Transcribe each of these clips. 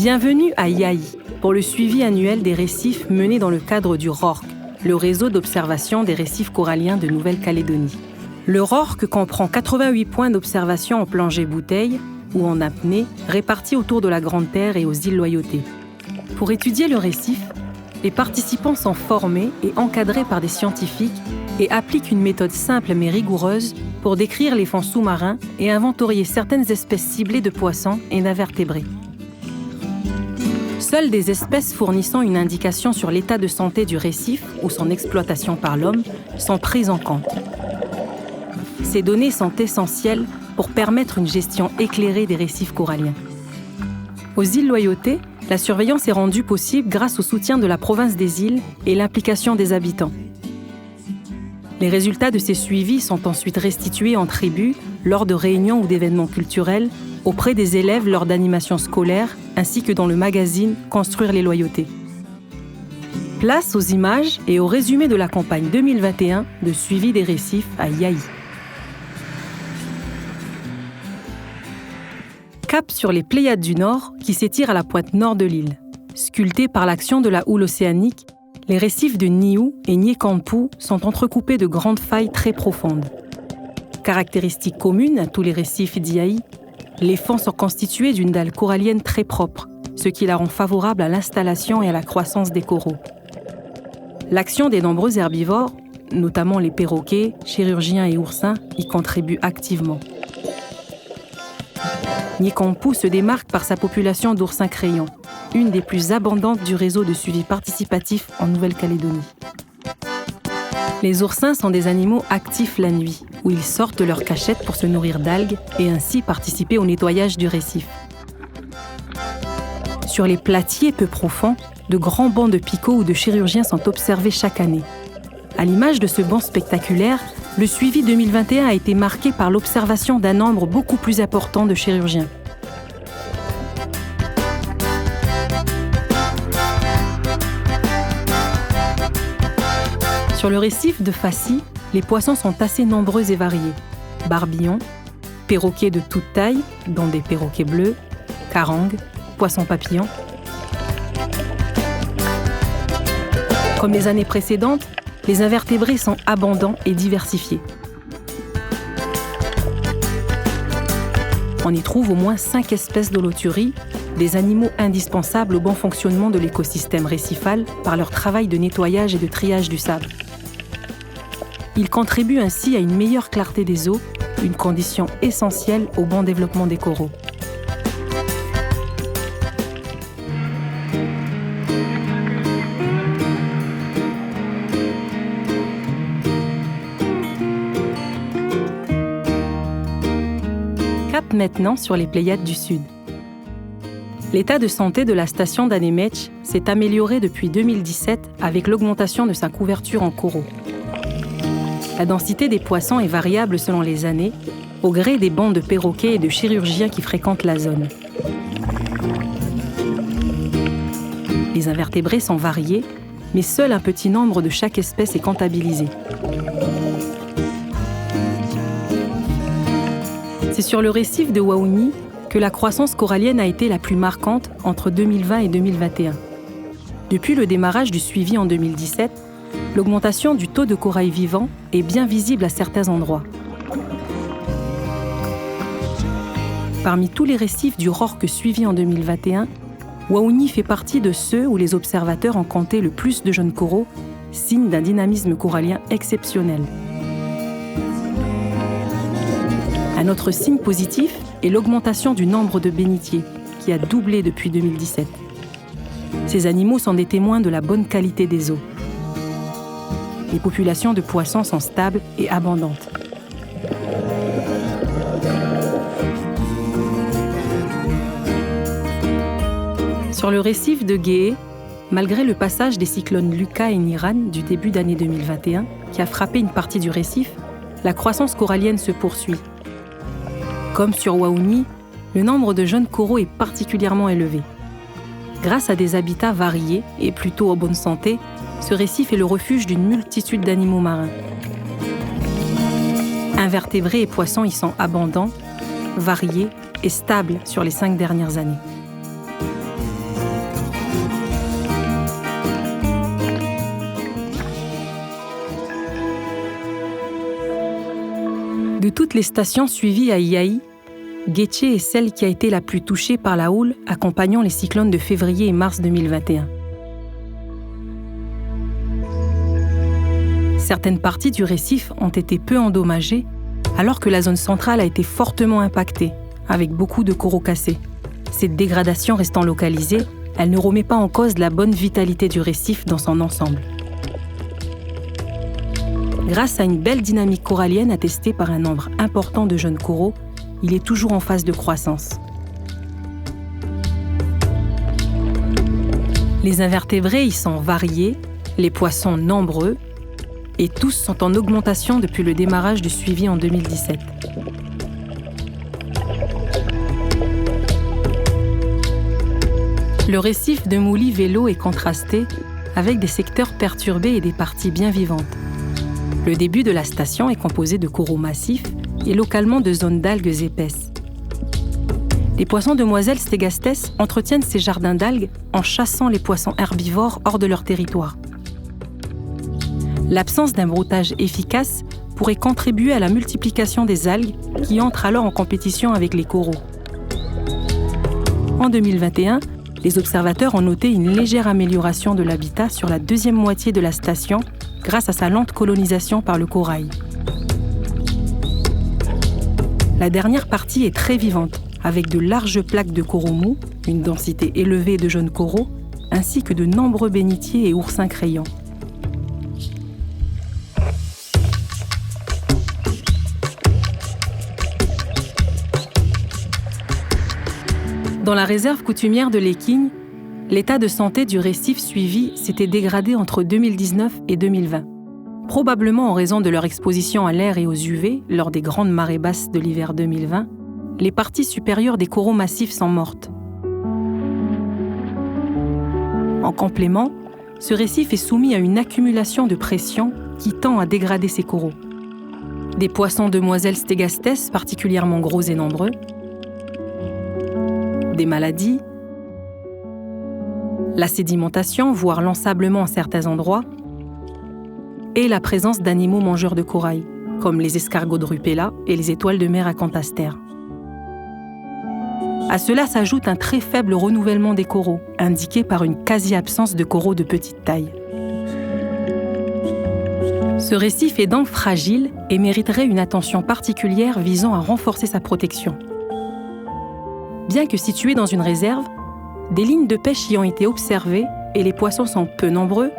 Bienvenue à Yaï pour le suivi annuel des récifs mené dans le cadre du RORC, le réseau d'observation des récifs coralliens de Nouvelle-Calédonie. Le RORC comprend 88 points d'observation en plongée-bouteille ou en apnée répartis autour de la Grande Terre et aux îles Loyauté. Pour étudier le récif, les participants sont formés et encadrés par des scientifiques et appliquent une méthode simple mais rigoureuse pour décrire les fonds sous-marins et inventorier certaines espèces ciblées de poissons et d'invertébrés. Seules des espèces fournissant une indication sur l'état de santé du récif ou son exploitation par l'homme sont prises en compte. Ces données sont essentielles pour permettre une gestion éclairée des récifs coralliens. Aux îles Loyauté, la surveillance est rendue possible grâce au soutien de la province des îles et l'implication des habitants. Les résultats de ces suivis sont ensuite restitués en tribu lors de réunions ou d'événements culturels, auprès des élèves lors d'animations scolaires, ainsi que dans le magazine Construire les loyautés. Place aux images et au résumé de la campagne 2021 de suivi des récifs à Yaï. Cap sur les Pléiades du Nord qui s'étirent à la pointe nord de l'île. Sculptés par l'action de la houle océanique, les récifs de Niue et Niekampu sont entrecoupés de grandes failles très profondes. Caractéristique commune à tous les récifs d'Yaï, les fonds sont constitués d'une dalle corallienne très propre, ce qui la rend favorable à l'installation et à la croissance des coraux. L'action des nombreux herbivores, notamment les perroquets, chirurgiens et oursins, y contribue activement. Niekampu se démarque par sa population d'oursins crayons, une des plus abondantes du réseau de suivi participatif en Nouvelle-Calédonie. Les oursins sont des animaux actifs la nuit, où ils sortent de leur cachette pour se nourrir d'algues et ainsi participer au nettoyage du récif. Sur les platiers peu profonds, de grands bancs de picots ou de chirurgiens sont observés chaque année. À l'image de ce banc spectaculaire, le suivi 2021 a été marqué par l'observation d'un nombre beaucoup plus important de chirurgiens. Sur le récif de Fassi, les poissons sont assez nombreux et variés. Barbillons, perroquets de toute taille, dont des perroquets bleus, carangues, poissons papillons. Comme les années précédentes, les invertébrés sont abondants et diversifiés. On y trouve au moins 5 espèces d'holothuries, des animaux indispensables au bon fonctionnement de l'écosystème récifal par leur travail de nettoyage et de triage du sable. Ils contribuent ainsi à une meilleure clarté des eaux, une condition essentielle au bon développement des coraux. Cap maintenant sur les Pléiades du Sud. L'état de santé de la station d'Anémetch s'est amélioré depuis 2017 avec l'augmentation de sa couverture en coraux. La densité des poissons est variable selon les années, au gré des bancs de perroquets et de chirurgiens qui fréquentent la zone. Les invertébrés sont variés, mais seul un petit nombre de chaque espèce est comptabilisé. C'est sur le récif de Waouni que la croissance corallienne a été la plus marquante entre 2020 et 2021. Depuis le démarrage du suivi en 2017, l'augmentation du taux de corail vivant est bien visible à certains endroits. Parmi tous les récifs du RORC suivis en 2021, Waouni fait partie de ceux où les observateurs ont compté le plus de jeunes coraux, signe d'un dynamisme corallien exceptionnel. Un autre signe positif est l'augmentation du nombre de bénitiers, qui a doublé depuis 2017. Ces animaux sont des témoins de la bonne qualité des eaux. Les populations de poissons sont stables et abondantes. Sur le récif de Guéé, malgré le passage des cyclones Lucas et Niran du début d'année 2021, qui a frappé une partie du récif, la croissance corallienne se poursuit. Comme sur Waouni, le nombre de jeunes coraux est particulièrement élevé. Grâce à des habitats variés et plutôt en bonne santé, ce récif est le refuge d'une multitude d'animaux marins. Invertébrés et poissons y sont abondants, variés et stables sur les 5 dernières années. toutes les stations suivies à Yaï, Guétché est celle qui a été la plus touchée par la houle accompagnant les cyclones de février et mars 2021. Certaines parties du récif ont été peu endommagées, alors que la zone centrale a été fortement impactée, avec beaucoup de coraux cassés. Cette dégradation restant localisée, elle ne remet pas en cause la bonne vitalité du récif dans son ensemble. Grâce à une belle dynamique corallienne attestée par un nombre important de jeunes coraux, il est toujours en phase de croissance. Les invertébrés y sont variés, les poissons nombreux, et tous sont en augmentation depuis le démarrage du suivi en 2017. Le récif de Mouli-Vélo est contrasté, avec des secteurs perturbés et des parties bien vivantes. Le début de la station est composé de coraux massifs et localement de zones d'algues épaisses. Les poissons demoiselles Stegastes entretiennent ces jardins d'algues en chassant les poissons herbivores hors de leur territoire. L'absence d'un broutage efficace pourrait contribuer à la multiplication des algues qui entrent alors en compétition avec les coraux. En 2021, les observateurs ont noté une légère amélioration de l'habitat sur la deuxième moitié de la station grâce à sa lente colonisation par le corail. La dernière partie est très vivante, avec de larges plaques de coraux mous, une densité élevée de jeunes coraux, ainsi que de nombreux bénitiers et oursins crayons. Dans la réserve coutumière de l'Équigne, l'état de santé du récif suivi s'était dégradé entre 2019 et 2020, probablement en raison de leur exposition à l'air et aux UV lors des grandes marées basses de l'hiver 2020. Les parties supérieures des coraux massifs sont mortes. En complément, ce récif est soumis à une accumulation de pression qui tend à dégrader ses coraux. Des poissons demoiselles Stegastes particulièrement gros et nombreux, des maladies, la sédimentation, voire l'ensablement à certains endroits, et la présence d'animaux mangeurs de corail, comme les escargots de Rupella et les étoiles de mer acantastères. À cela s'ajoute un très faible renouvellement des coraux, indiqué par une quasi-absence de coraux de petite taille. Ce récif est donc fragile et mériterait une attention particulière visant à renforcer sa protection. Bien que situé dans une réserve, des lignes de pêche y ont été observées et les poissons sont peu nombreux,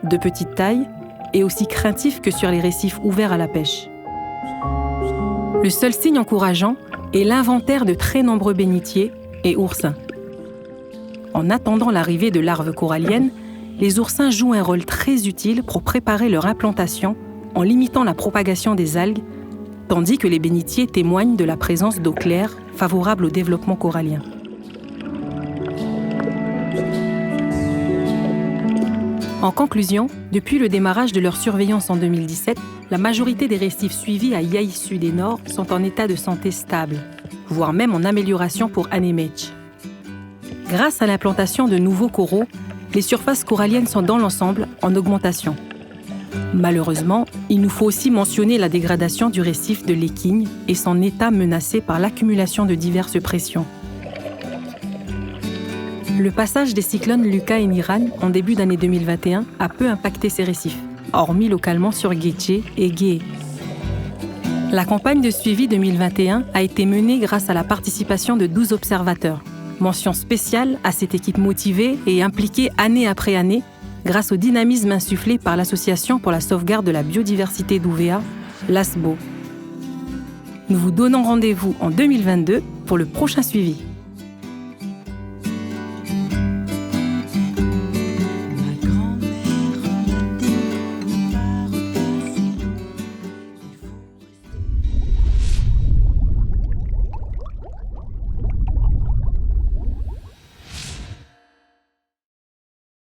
de petite taille et aussi craintifs que sur les récifs ouverts à la pêche. Le seul signe encourageant est l'inventaire de très nombreux bénitiers et oursins. En attendant l'arrivée de larves coralliennes, les oursins jouent un rôle très utile pour préparer leur implantation en limitant la propagation des algues, tandis que les bénitiers témoignent de la présence d'eau claire favorable au développement corallien. En conclusion, depuis le démarrage de leur surveillance en 2017, la majorité des récifs suivis à Yaï Sud et Nord sont en état de santé stable, voire même en amélioration pour Anémech. Grâce à l'implantation de nouveaux coraux, les surfaces coralliennes sont dans l'ensemble en augmentation. Malheureusement, il nous faut aussi mentionner la dégradation du récif de l'Équigne et son état menacé par l'accumulation de diverses pressions. Le passage des cyclones Lucas et Niran en début d'année 2021 a peu impacté ces récifs, hormis localement sur Guétché et Gué. La campagne de suivi 2021 a été menée grâce à la participation de 12 observateurs. Mention spéciale à cette équipe motivée et impliquée année après année grâce au dynamisme insufflé par l'Association pour la sauvegarde de la biodiversité d'Ouvéa, l'ASBO. Nous vous donnons rendez-vous en 2022 pour le prochain suivi.